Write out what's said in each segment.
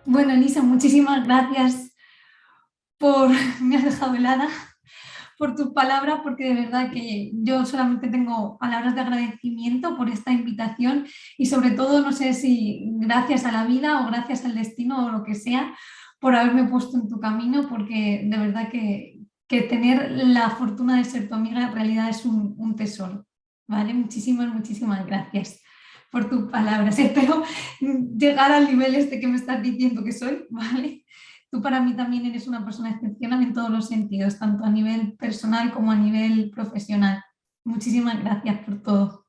Bueno, Elisa, muchísimas gracias por, me has dejado helada, por tus palabras, porque de verdad que yo solamente tengo palabras de agradecimiento por esta invitación y sobre todo, no sé si gracias a la vida o gracias al destino o lo que sea, por haberme puesto en tu camino, porque de verdad que tener la fortuna de ser tu amiga en realidad es un tesoro, ¿vale? Muchísimas gracias por tus palabras. Espero llegar al nivel este que me estás diciendo que soy, ¿vale? Tú para mí también eres una persona excepcional en todos los sentidos, tanto a nivel personal como a nivel profesional. Muchísimas gracias por todo.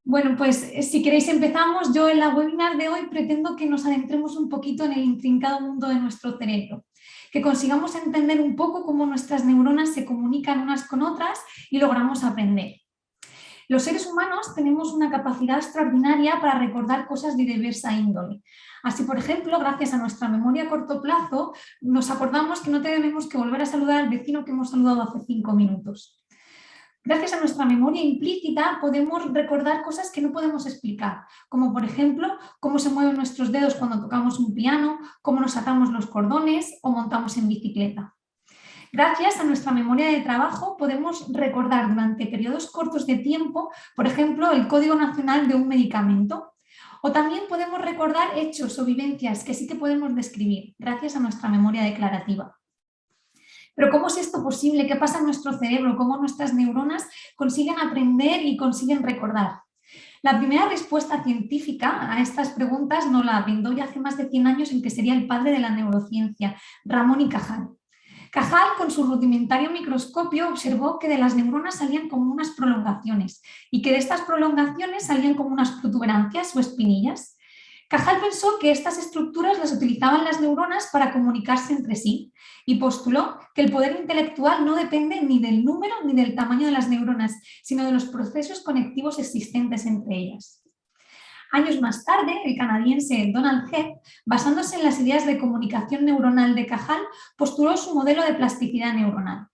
Bueno, pues si queréis empezamos. Yo en la webinar de hoy pretendo que nos adentremos un poquito en el intrincado mundo de nuestro cerebro, que consigamos entender un poco cómo nuestras neuronas se comunican unas con otras y logramos aprender. Los seres humanos tenemos una capacidad extraordinaria para recordar cosas de diversa índole. Así, por ejemplo, gracias a nuestra memoria a corto plazo, nos acordamos que no tenemos que volver a saludar al vecino que hemos saludado hace 5 minutos. Gracias a nuestra memoria implícita podemos recordar cosas que no podemos explicar, como por ejemplo cómo se mueven nuestros dedos cuando tocamos un piano, cómo nos atamos los cordones o montamos en bicicleta. Gracias a nuestra memoria de trabajo podemos recordar durante periodos cortos de tiempo, por ejemplo, el código nacional de un medicamento. O también podemos recordar hechos o vivencias que sí que podemos describir gracias a nuestra memoria declarativa. Pero ¿cómo es esto posible? ¿Qué pasa en nuestro cerebro? ¿Cómo nuestras neuronas consiguen aprender y consiguen recordar? La primera respuesta científica a estas preguntas nos la brindó ya hace más de 100 años el que sería el padre de la neurociencia, Ramón y Cajal. Cajal, con su rudimentario microscopio, observó que de las neuronas salían como unas prolongaciones y que de estas prolongaciones salían como unas protuberancias o espinillas. Cajal pensó que estas estructuras las utilizaban las neuronas para comunicarse entre sí y postuló que el poder intelectual no depende ni del número ni del tamaño de las neuronas, sino de los procesos conectivos existentes entre ellas. Años más tarde, el canadiense Donald Hebb, basándose en las ideas de comunicación neuronal de Cajal, postuló su modelo de plasticidad neuronal.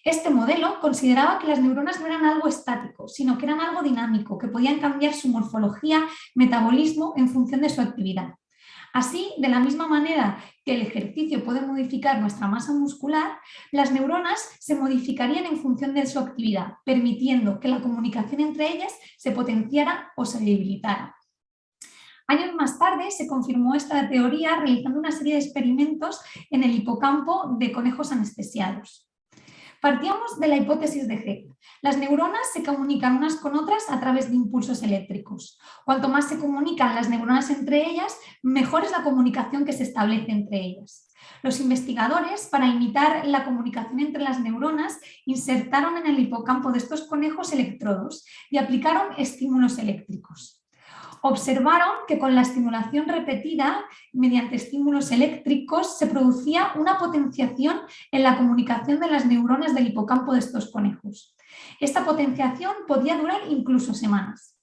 Este modelo consideraba que las neuronas no eran algo estático, sino que eran algo dinámico, que podían cambiar su morfología, metabolismo en función de su actividad. Así, de la misma manera que el ejercicio puede modificar nuestra masa muscular, las neuronas se modificarían en función de su actividad, permitiendo que la comunicación entre ellas se potenciara o se debilitara. Años más tarde se confirmó esta teoría realizando una serie de experimentos en el hipocampo de conejos anestesiados. Partíamos de la hipótesis de Hebb. Las neuronas se comunican unas con otras a través de impulsos eléctricos. Cuanto más se comunican las neuronas entre ellas, mejor es la comunicación que se establece entre ellas. Los investigadores, para imitar la comunicación entre las neuronas, insertaron en el hipocampo de estos conejos electrodos y aplicaron estímulos eléctricos. Observaron que con la estimulación repetida mediante estímulos eléctricos se producía una potenciación en la comunicación de las neuronas del hipocampo de estos conejos. Esta potenciación podía durar incluso semanas.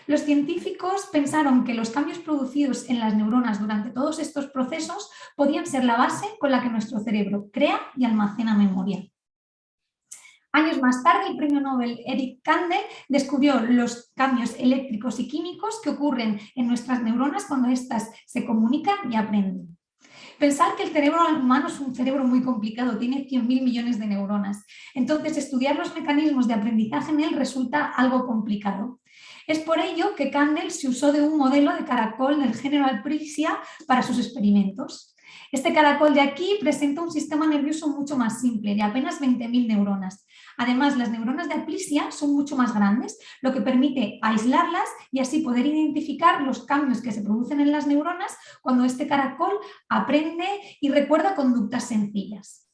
Los científicos pensaron que los cambios producidos en las neuronas durante todos estos procesos podían ser la base con la que nuestro cerebro crea y almacena memoria. Años más tarde, el premio Nobel Eric Kandel descubrió los cambios eléctricos y químicos que ocurren en nuestras neuronas cuando éstas se comunican y aprenden. Pensar que el cerebro humano es un cerebro muy complicado, tiene 100.000 millones de neuronas. Entonces, estudiar los mecanismos de aprendizaje en él resulta algo complicado. Es por ello que Kandel se usó de un modelo de caracol del género Alprisia para sus experimentos. Este caracol de aquí presenta un sistema nervioso mucho más simple, de apenas 20.000 neuronas. Además, las neuronas de Aplisia son mucho más grandes, lo que permite aislarlas y así poder identificar los cambios que se producen en las neuronas cuando este caracol aprende y recuerda conductas sencillas.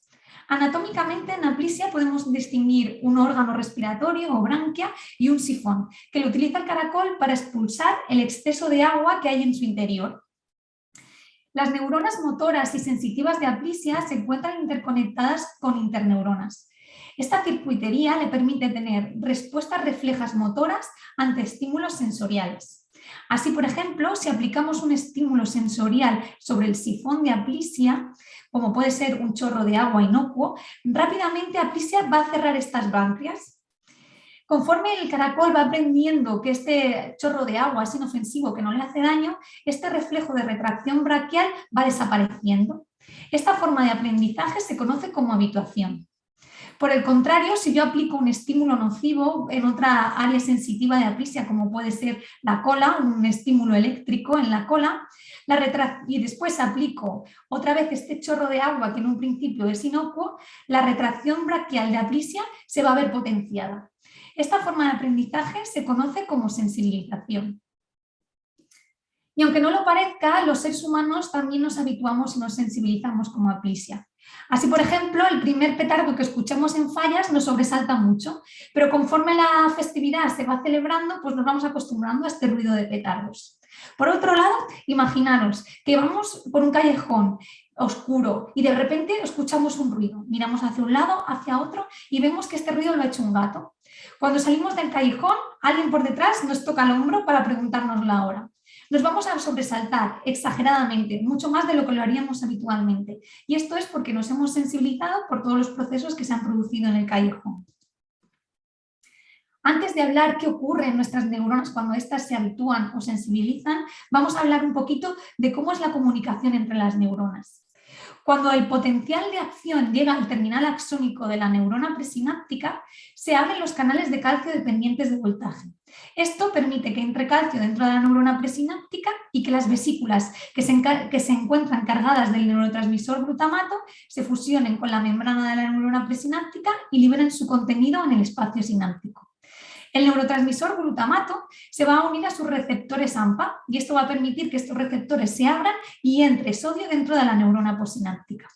Anatómicamente, en Aplisia podemos distinguir un órgano respiratorio o branquia y un sifón, que lo utiliza el caracol para expulsar el exceso de agua que hay en su interior. Las neuronas motoras y sensitivas de Aplisia se encuentran interconectadas con interneuronas. Esta circuitería le permite tener respuestas reflejas motoras ante estímulos sensoriales. Así, por ejemplo, si aplicamos un estímulo sensorial sobre el sifón de Aplisia, como puede ser un chorro de agua inocuo, rápidamente Aplisia va a cerrar estas branquias. Conforme el caracol va aprendiendo que este chorro de agua es inofensivo, que no le hace daño, este reflejo de retracción braquial va desapareciendo. Esta forma de aprendizaje se conoce como habituación. Por el contrario, si yo aplico un estímulo nocivo en otra área sensitiva de aplisia, como puede ser la cola, un estímulo eléctrico en la cola, y después aplico otra vez este chorro de agua que en un principio es inocuo, la retracción braquial de aplisia se va a ver potenciada. Esta forma de aprendizaje se conoce como sensibilización. Y aunque no lo parezca, los seres humanos también nos habituamos y nos sensibilizamos como aplisia. Así, por ejemplo, el primer petardo que escuchamos en Fallas nos sobresalta mucho, pero conforme la festividad se va celebrando, pues nos vamos acostumbrando a este ruido de petardos. Por otro lado, imaginaros que vamos por un callejón oscuro y de repente escuchamos un ruido. Miramos hacia un lado, hacia otro y vemos que este ruido lo ha hecho un gato. Cuando salimos del callejón, alguien por detrás nos toca el hombro para preguntarnos la hora. Nos vamos a sobresaltar exageradamente, mucho más de lo que lo haríamos habitualmente. Y esto es porque nos hemos sensibilizado por todos los procesos que se han producido en el callejón. Antes de hablar qué ocurre en nuestras neuronas cuando éstas se habitúan o sensibilizan, vamos a hablar un poquito de cómo es la comunicación entre las neuronas. Cuando el potencial de acción llega al terminal axónico de la neurona presináptica, se abren los canales de calcio dependientes de voltaje. Esto permite que entre calcio dentro de la neurona presináptica y que las vesículas que se encuentran cargadas del neurotransmisor glutamato se fusionen con la membrana de la neurona presináptica y liberen su contenido en el espacio sináptico. El neurotransmisor glutamato se va a unir a sus receptores AMPA y esto va a permitir que estos receptores se abran y entre sodio dentro de la neurona postsináptica.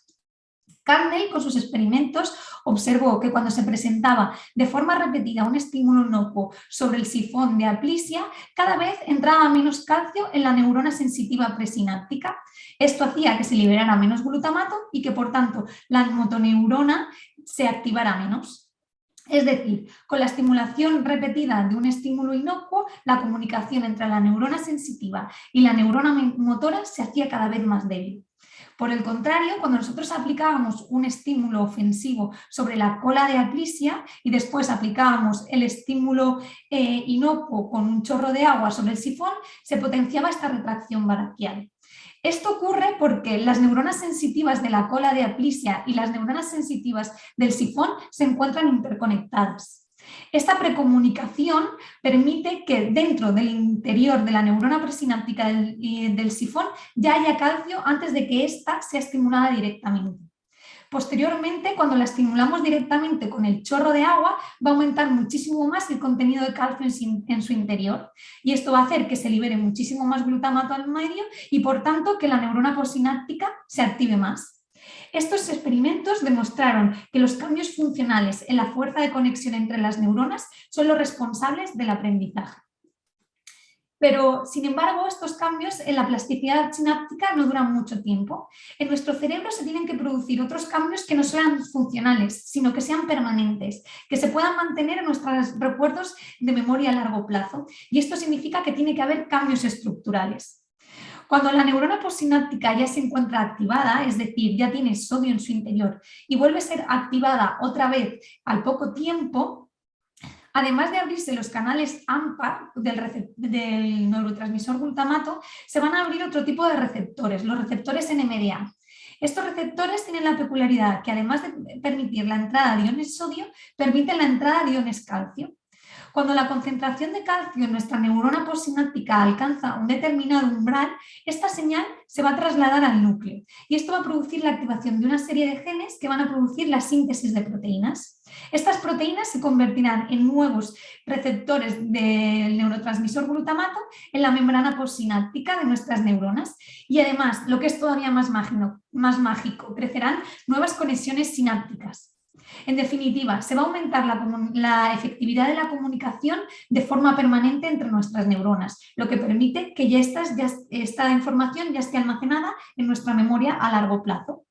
Carney, con sus experimentos, observó que cuando se presentaba de forma repetida un estímulo inocuo sobre el sifón de aplisia, cada vez entraba menos calcio en la neurona sensitiva presináptica. Esto hacía que se liberara menos glutamato y que, por tanto, la motoneurona se activara menos. Es decir, con la estimulación repetida de un estímulo inocuo, la comunicación entre la neurona sensitiva y la neurona motora se hacía cada vez más débil. Por el contrario, cuando nosotros aplicábamos un estímulo ofensivo sobre la cola de aplisia y después aplicábamos el estímulo inocuo con un chorro de agua sobre el sifón, se potenciaba esta retracción braquial. Esto ocurre porque las neuronas sensitivas de la cola de aplisia y las neuronas sensitivas del sifón se encuentran interconectadas. Esta precomunicación permite que dentro del interior de la neurona presináptica del sifón ya haya calcio antes de que ésta sea estimulada directamente. Posteriormente, cuando la estimulamos directamente con el chorro de agua, va a aumentar muchísimo más el contenido de calcio en su interior y esto va a hacer que se libere muchísimo más glutamato al medio y, por tanto, que la neurona postsináptica se active más. Estos experimentos demostraron que los cambios funcionales en la fuerza de conexión entre las neuronas son los responsables del aprendizaje. Pero, sin embargo, estos cambios en la plasticidad sináptica no duran mucho tiempo. En nuestro cerebro se tienen que producir otros cambios que no sean funcionales, sino que sean permanentes, que se puedan mantener en nuestros recuerdos de memoria a largo plazo. Y esto significa que tiene que haber cambios estructurales. Cuando la neurona postsináptica ya se encuentra activada, es decir, ya tiene sodio en su interior y vuelve a ser activada otra vez al poco tiempo, además de abrirse los canales AMPA del neurotransmisor glutamato, se van a abrir otro tipo de receptores, los receptores NMDA. Estos receptores tienen la peculiaridad que, además de permitir la entrada de iones sodio, permiten la entrada de iones calcio. Cuando la concentración de calcio en nuestra neurona postsináptica alcanza un determinado umbral, esta señal se va a trasladar al núcleo y esto va a producir la activación de una serie de genes que van a producir la síntesis de proteínas. Estas proteínas se convertirán en nuevos receptores del neurotransmisor glutamato en la membrana postsináptica de nuestras neuronas y, además, lo que es todavía más mágico, crecerán nuevas conexiones sinápticas. En definitiva, se va a aumentar la efectividad de la comunicación de forma permanente entre nuestras neuronas, lo que permite que esta información ya esté almacenada en nuestra memoria a largo plazo.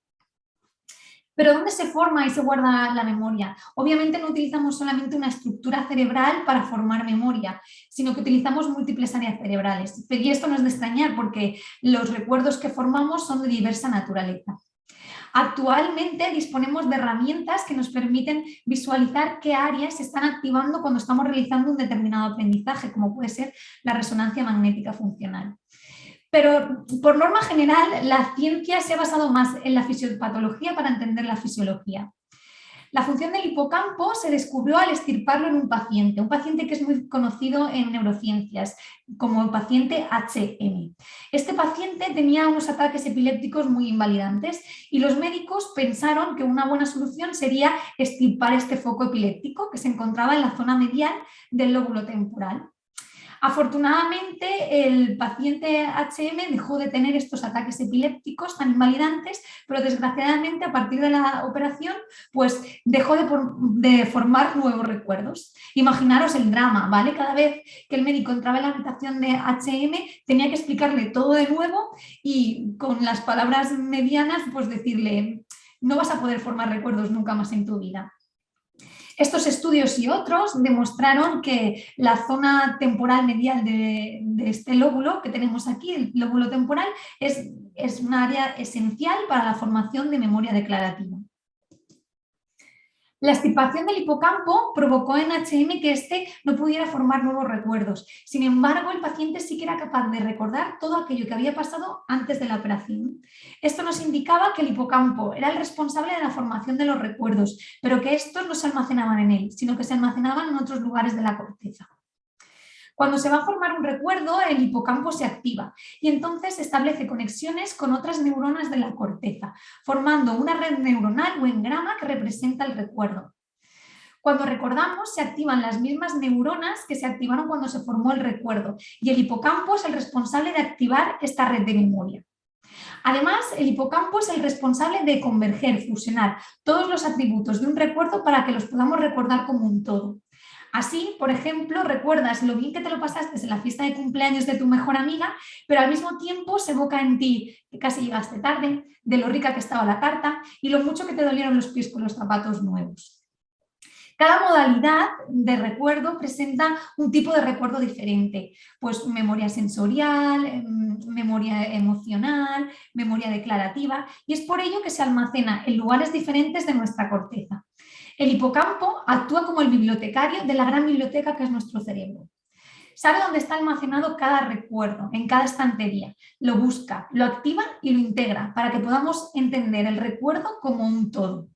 ¿Pero dónde se forma y se guarda la memoria? Obviamente no utilizamos solamente una estructura cerebral para formar memoria, sino que utilizamos múltiples áreas cerebrales. Y esto no es de extrañar porque los recuerdos que formamos son de diversa naturaleza. Actualmente disponemos de herramientas que nos permiten visualizar qué áreas se están activando cuando estamos realizando un determinado aprendizaje, como puede ser la resonancia magnética funcional. Pero por norma general, la ciencia se ha basado más en la fisiopatología para entender la fisiología. La función del hipocampo se descubrió al extirparlo en un paciente que es muy conocido en neurociencias como el paciente HM. Este paciente tenía unos ataques epilépticos muy invalidantes y los médicos pensaron que una buena solución sería extirpar este foco epiléptico que se encontraba en la zona medial del lóbulo temporal. Afortunadamente, el paciente HM dejó de tener estos ataques epilépticos tan invalidantes, pero desgraciadamente a partir de la operación pues dejó de formar nuevos recuerdos. Imaginaros el drama, ¿vale? Cada vez que el médico entraba en la habitación de HM tenía que explicarle todo de nuevo y con las palabras medianas pues decirle no vas a poder formar recuerdos nunca más en tu vida. Estos estudios y otros demostraron que la zona temporal medial de este lóbulo que tenemos aquí, el lóbulo temporal, es un área esencial para la formación de memoria declarativa. La extirpación del hipocampo provocó en HM que éste no pudiera formar nuevos recuerdos. Sin embargo, el paciente sí que era capaz de recordar todo aquello que había pasado antes de la operación. Esto nos indicaba que el hipocampo era el responsable de la formación de los recuerdos, pero que estos no se almacenaban en él, sino que se almacenaban en otros lugares de la corteza. Cuando se va a formar un recuerdo, el hipocampo se activa y entonces establece conexiones con otras neuronas de la corteza, formando una red neuronal o engrama que representa el recuerdo. Cuando recordamos, se activan las mismas neuronas que se activaron cuando se formó el recuerdo y el hipocampo es el responsable de activar esta red de memoria. Además, el hipocampo es el responsable de converger, fusionar todos los atributos de un recuerdo para que los podamos recordar como un todo. Así, por ejemplo, recuerdas lo bien que te lo pasaste en la fiesta de cumpleaños de tu mejor amiga, pero al mismo tiempo se evoca en ti que casi llegaste tarde, de lo rica que estaba la tarta y lo mucho que te dolieron los pies con los zapatos nuevos. Cada modalidad de recuerdo presenta un tipo de recuerdo diferente, pues memoria sensorial, memoria emocional, memoria declarativa, y es por ello que se almacena en lugares diferentes de nuestra corteza. El hipocampo actúa como el bibliotecario de la gran biblioteca que es nuestro cerebro. Sabe dónde está almacenado cada recuerdo, en cada estantería. Lo busca, lo activa y lo integra para que podamos entender el recuerdo como un todo.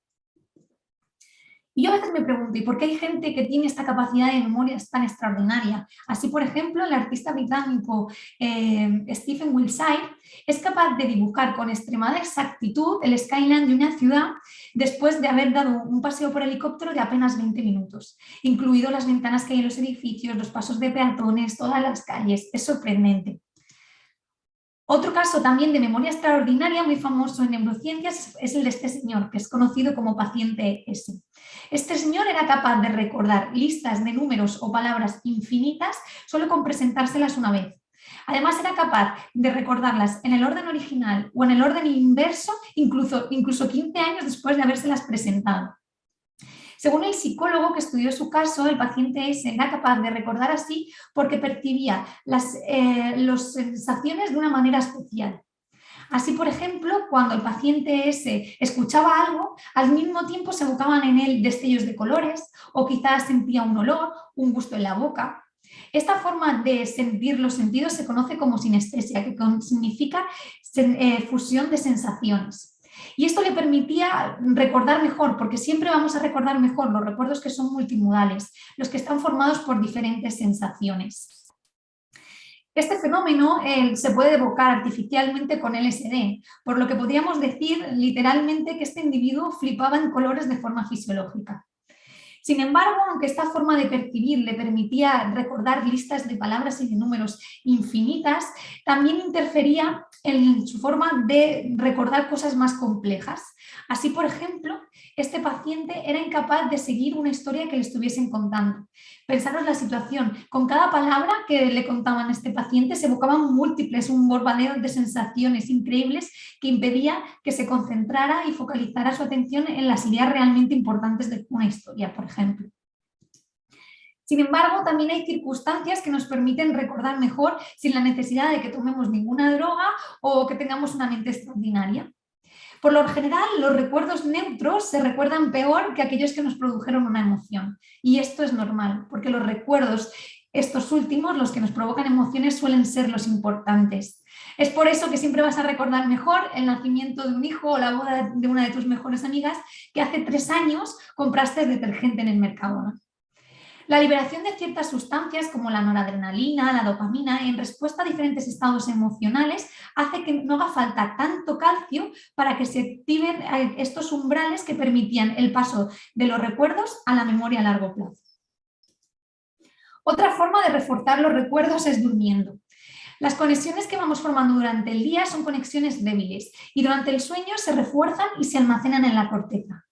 Y yo a veces me pregunto, ¿y por qué hay gente que tiene esta capacidad de memoria tan extraordinaria? Así, por ejemplo, el artista británico Stephen Wiltshire es capaz de dibujar con extremada exactitud el skyline de una ciudad después de haber dado un paseo por helicóptero de apenas 20 minutos, incluido las ventanas que hay en los edificios, los pasos de peatones, todas las calles. Es sorprendente. Otro caso también de memoria extraordinaria muy famoso en neurociencias es el de este señor, que es conocido como paciente S. Este señor era capaz de recordar listas de números o palabras infinitas solo con presentárselas una vez. Además era capaz de recordarlas en el orden original o en el orden inverso, incluso 15 años después de habérselas presentado. Según el psicólogo que estudió su caso, el paciente S era capaz de recordar así porque percibía las sensaciones de una manera especial. Así, por ejemplo, cuando el paciente S escuchaba algo, al mismo tiempo se evocaban en él destellos de colores o quizás sentía un olor, un gusto en la boca. Esta forma de sentir los sentidos se conoce como sinestesia, que significa fusión de sensaciones. Y esto le permitía recordar mejor, porque siempre vamos a recordar mejor los recuerdos que son multimodales, los que están formados por diferentes sensaciones. Este fenómeno se puede evocar artificialmente con LSD, por lo que podríamos decir literalmente que este individuo flipaba en colores de forma fisiológica. Sin embargo, aunque esta forma de percibir le permitía recordar listas de palabras y de números infinitas, también interfería en su forma de recordar cosas más complejas. Así, por ejemplo, este paciente era incapaz de seguir una historia que le estuviesen contando. Pensaros la situación, con cada palabra que le contaban a este paciente se evocaban múltiples, un bombardeo de sensaciones increíbles que impedía que se concentrara y focalizara su atención en las ideas realmente importantes de una historia, por ejemplo. Sin embargo, también hay circunstancias que nos permiten recordar mejor sin la necesidad de que tomemos ninguna droga o que tengamos una mente extraordinaria. Por lo general, los recuerdos neutros se recuerdan peor que aquellos que nos produjeron una emoción. Y esto es normal, porque los recuerdos, estos últimos, los que nos provocan emociones, suelen ser los importantes. Es por eso que siempre vas a recordar mejor el nacimiento de un hijo o la boda de una de tus mejores amigas que hace 3 años compraste detergente en el Mercadona. La liberación de ciertas sustancias como la noradrenalina, la dopamina, en respuesta a diferentes estados emocionales, hace que no haga falta tanto calcio para que se activen estos umbrales que permitían el paso de los recuerdos a la memoria a largo plazo. Otra forma de reforzar los recuerdos es durmiendo. Las conexiones que vamos formando durante el día son conexiones débiles y durante el sueño se refuerzan y se almacenan en la corteza.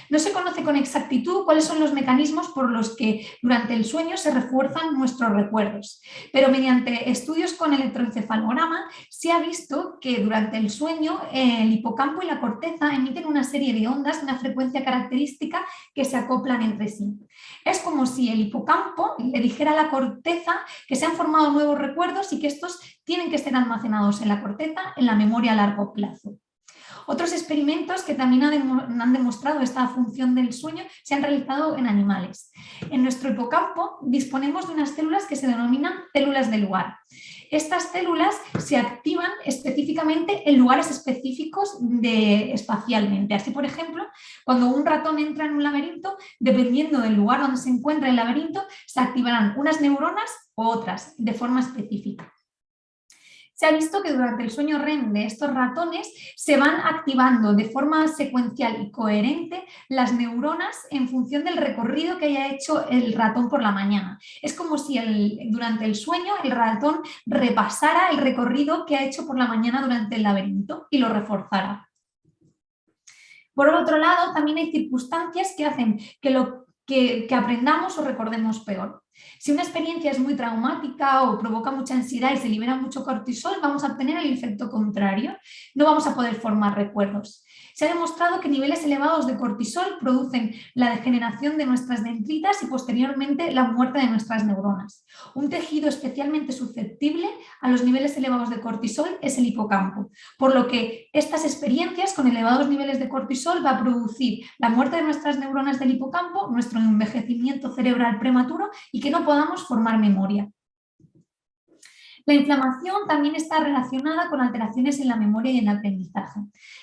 No se conoce con exactitud cuáles son los mecanismos por los que durante el sueño se refuerzan nuestros recuerdos, pero mediante estudios con electroencefalograma se ha visto que durante el sueño el hipocampo y la corteza emiten una serie de ondas de una frecuencia característica que se acoplan entre sí. Es como si el hipocampo le dijera a la corteza que se han formado nuevos recuerdos y que estos tienen que ser almacenados en la corteza en la memoria a largo plazo. Otros experimentos que también han demostrado esta función del sueño se han realizado en animales. En nuestro hipocampo disponemos de unas células que se denominan células de lugar. Estas células se activan específicamente en lugares específicos espacialmente. Así, por ejemplo, cuando un ratón entra en un laberinto, dependiendo del lugar donde se encuentra el laberinto, se activarán unas neuronas u otras de forma específica. Se ha visto que durante el sueño REM de estos ratones se van activando de forma secuencial y coherente las neuronas en función del recorrido que haya hecho el ratón por la mañana. Es como si durante el sueño el ratón repasara el recorrido que ha hecho por la mañana durante el laberinto y lo reforzara. Por otro lado, también hay circunstancias que hacen que aprendamos o recordemos peor. Si una experiencia es muy traumática o provoca mucha ansiedad y se libera mucho cortisol, vamos a obtener el efecto contrario. No vamos a poder formar recuerdos. Se ha demostrado que niveles elevados de cortisol producen la degeneración de nuestras dendritas y posteriormente la muerte de nuestras neuronas. Un tejido especialmente susceptible a los niveles elevados de cortisol es el hipocampo, por lo que estas experiencias con elevados niveles de cortisol va a producir la muerte de nuestras neuronas del hipocampo, nuestro envejecimiento cerebral prematuro y que no podamos formar memoria. La inflamación también está relacionada con alteraciones en la memoria y en el aprendizaje.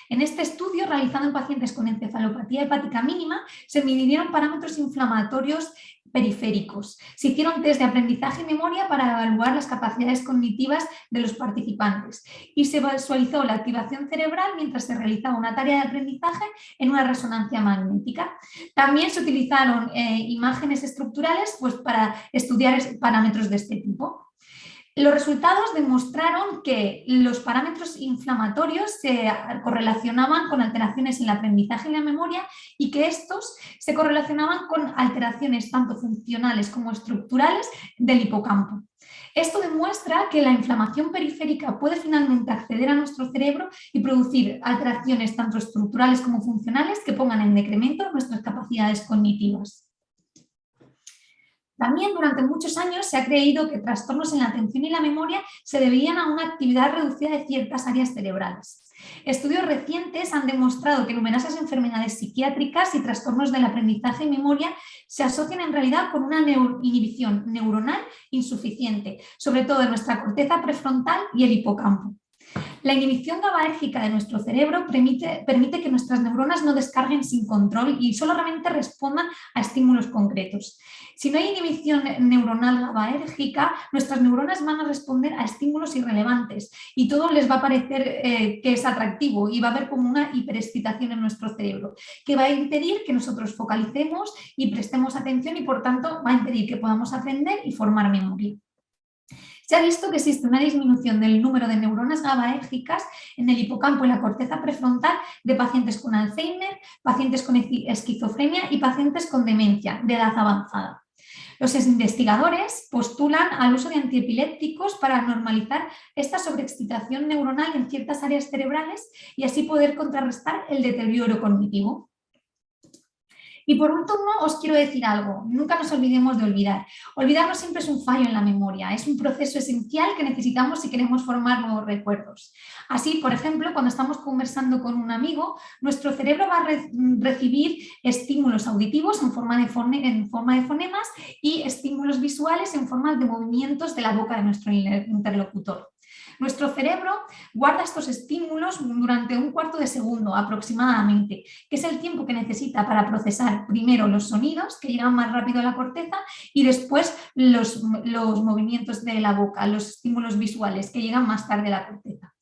En este estudio, realizado en pacientes con encefalopatía hepática mínima, se midieron parámetros inflamatorios periféricos. Se hicieron test de aprendizaje y memoria para evaluar las capacidades cognitivas de los participantes y se visualizó la activación cerebral mientras se realizaba una tarea de aprendizaje en una resonancia magnética. También se utilizaron imágenes estructurales para estudiar parámetros de este tipo. Los resultados demostraron que los parámetros inflamatorios se correlacionaban con alteraciones en el aprendizaje y la memoria y que estos se correlacionaban con alteraciones tanto funcionales como estructurales del hipocampo. Esto demuestra que la inflamación periférica puede finalmente acceder a nuestro cerebro y producir alteraciones tanto estructurales como funcionales que pongan en decremento nuestras capacidades cognitivas. También durante muchos años se ha creído que trastornos en la atención y la memoria se debían a una actividad reducida de ciertas áreas cerebrales. Estudios recientes han demostrado que numerosas enfermedades psiquiátricas y trastornos del aprendizaje y memoria se asocian en realidad con una inhibición neuronal insuficiente, sobre todo de nuestra corteza prefrontal y el hipocampo. La inhibición GABAérgica de nuestro cerebro permite que nuestras neuronas no descarguen sin control y solamente respondan a estímulos concretos. Si no hay inhibición neuronal GABAérgica, nuestras neuronas van a responder a estímulos irrelevantes y todo les va a parecer que es atractivo y va a haber como una hiperexcitación en nuestro cerebro, que va a impedir que nosotros focalicemos y prestemos atención y por tanto va a impedir que podamos aprender y formar memoria. Se ha visto que existe una disminución del número de neuronas GABAérgicas en el hipocampo y la corteza prefrontal de pacientes con Alzheimer, pacientes con esquizofrenia y pacientes con demencia de edad avanzada. Los investigadores postulan al uso de antiepilépticos para normalizar esta sobreexcitación neuronal en ciertas áreas cerebrales y así poder contrarrestar el deterioro cognitivo. Y por último, os quiero decir algo, nunca nos olvidemos de olvidar. Olvidarnos siempre es un fallo en la memoria, es un proceso esencial que necesitamos si queremos formar nuevos recuerdos. Así, por ejemplo, cuando estamos conversando con un amigo, nuestro cerebro va a recibir estímulos auditivos en forma de fonemas y estímulos visuales en forma de movimientos de la boca de nuestro interlocutor. Nuestro cerebro guarda estos estímulos durante un cuarto de segundo aproximadamente, que es el tiempo que necesita para procesar primero los sonidos que llegan más rápido a la corteza y después los movimientos de la boca, los estímulos visuales que llegan más tarde a la corteza.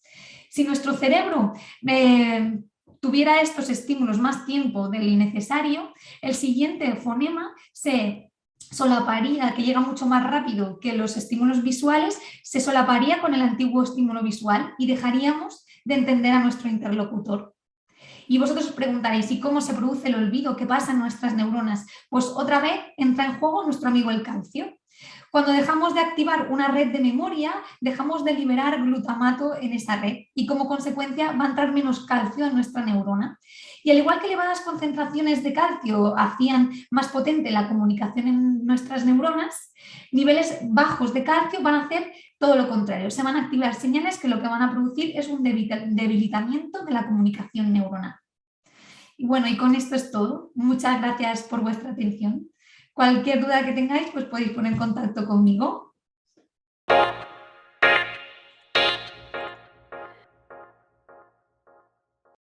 Si nuestro cerebro tuviera estos estímulos más tiempo del necesario, el siguiente fonema se solaparía, que llega mucho más rápido que los estímulos visuales, se solaparía con el antiguo estímulo visual y dejaríamos de entender a nuestro interlocutor. Y vosotros os preguntaréis, ¿y cómo se produce el olvido? ¿Qué pasa en nuestras neuronas? Pues otra vez entra en juego nuestro amigo el calcio. Cuando dejamos de activar una red de memoria, dejamos de liberar glutamato en esa red y como consecuencia va a entrar menos calcio en nuestra neurona. Y al igual que elevadas concentraciones de calcio hacían más potente la comunicación en nuestras neuronas, niveles bajos de calcio van a hacer todo lo contrario. Se van a activar señales que lo que van a producir es un debilitamiento de la comunicación neuronal. Y bueno, y con esto es todo. Muchas gracias por vuestra atención. Cualquier duda que tengáis, pues podéis poner en contacto conmigo.